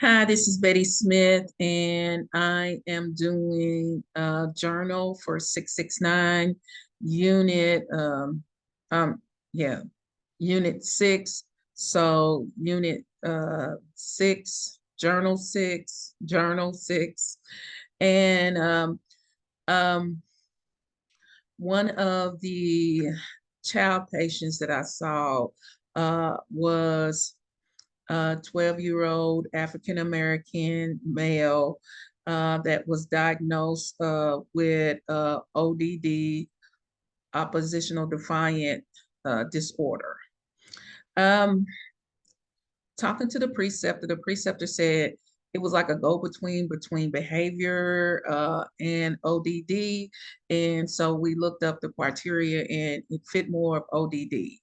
Hi, this is Betty Smith, and I am doing a journal for 669 unit, um, yeah, unit 6. So unit 6, journal 6. And um, one of the child patients that I saw was a 12-year-old African American male that was diagnosed with ODD, oppositional defiant disorder. Um, Talking to the preceptor said it was like a go-between behavior and ODD. And so we looked up the criteria and it fit more of ODD.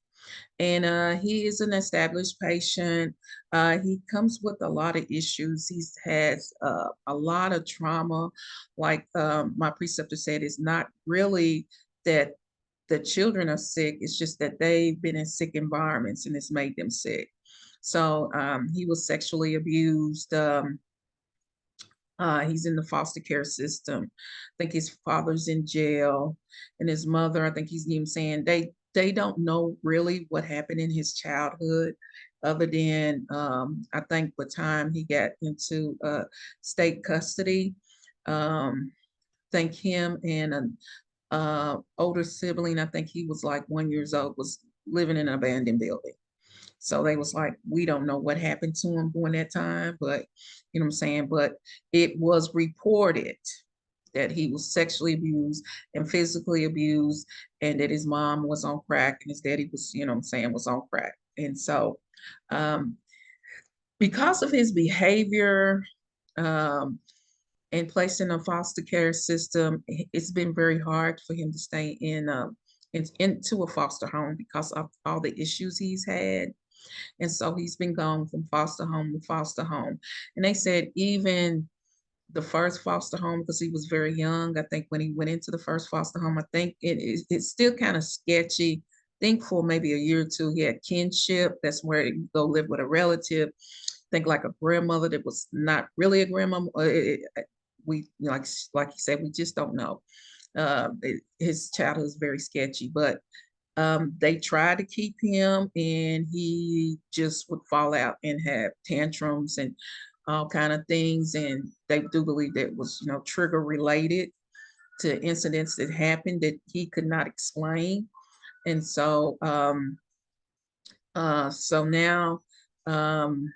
And he is an established patient. He comes with a lot of issues. He has a lot of trauma. Like my preceptor said, it's not really that the children are sick. It's just that they've been in sick environments and it's made them sick. So he was sexually abused. He's in the foster care system. I think his father's in jail, and his mother, I think he's even saying they don't know really what happened in his childhood, other than I think the time he got into state custody. I think him and an older sibling, I think he was like 1 year old, was living in an abandoned building. So they was like, we don't know what happened to him during that time, but you know what I'm saying? But it was reported that he was sexually abused and physically abused, and that his mom was on crack and his daddy was, you know what I'm saying, was on crack. And so um, because of his behavior um, and placed in a foster care system, it's been very hard for him to stay into a foster home because of all the issues he's had. And so he's been gone from foster home to foster home. And they said even the first foster home, because he was very young, I think when he went into the first foster home, I think it's still kind of sketchy. I think for maybe a year or two, he had kinship. That's where you go live with a relative. I think like a grandmother that was not really a grandmother. We like you said, we just don't know. His childhood is very sketchy, but they tried to keep him, and he just would fall out and have tantrums and all kind of things. And they do believe that was, trigger related to incidents that happened that he could not explain. And so now um,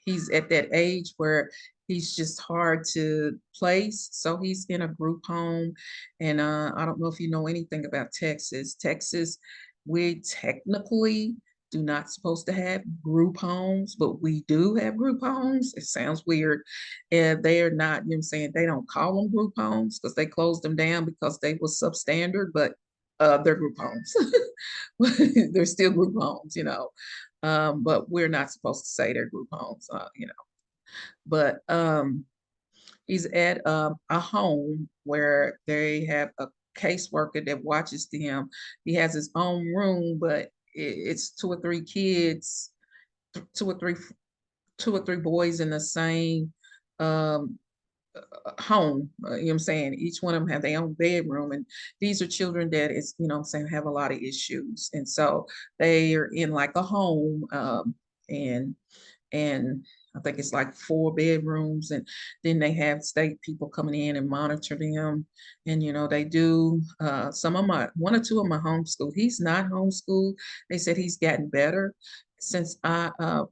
he's at that age where he's just hard to place. So he's in a group home. And I don't know if you know anything about Texas. Texas, we technically do not supposed to have group homes, but we do have group homes. It sounds weird. And they are not, you know what I'm saying, they don't call them group homes because they closed them down because they were substandard, but they're group homes. They're still group homes. But we're not supposed to say they're group homes. But he's at a home where they have a caseworker that watches him. He has his own room, but it's two or three kids, two or three, two or three boys in the same um, home. You know what I'm saying? Each one of them have their own bedroom, and these are children that is, you know what I'm saying, have a lot of issues, and so they are in like a home, and and I think it's like 4 bedrooms, and then they have state people coming in and monitor them, and they do. Some of my one or two of my homeschool. He's not homeschooled. They said he's gotten better since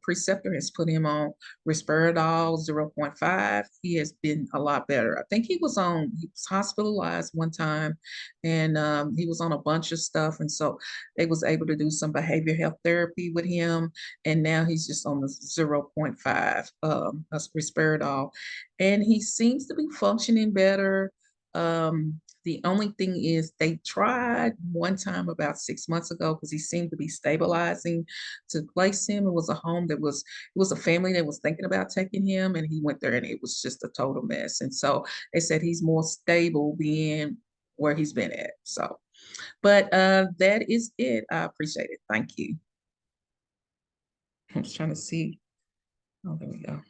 preceptor has put him on Risperidol 0.5. He has been a lot better. I think he was hospitalized one time, and he was on a bunch of stuff, and so they was able to do some behavior health therapy with him, and now he's just on the 0.5 Risperidol, and he seems to be functioning better. The only thing is they tried one time about 6 months ago because he seemed to be stabilizing to place him. It was a family that was thinking about taking him, and he went there and it was just a total mess. And so they said he's more stable being where he's been at. So, but that is it. I appreciate it. Thank you. I was trying to see. Oh, there we go.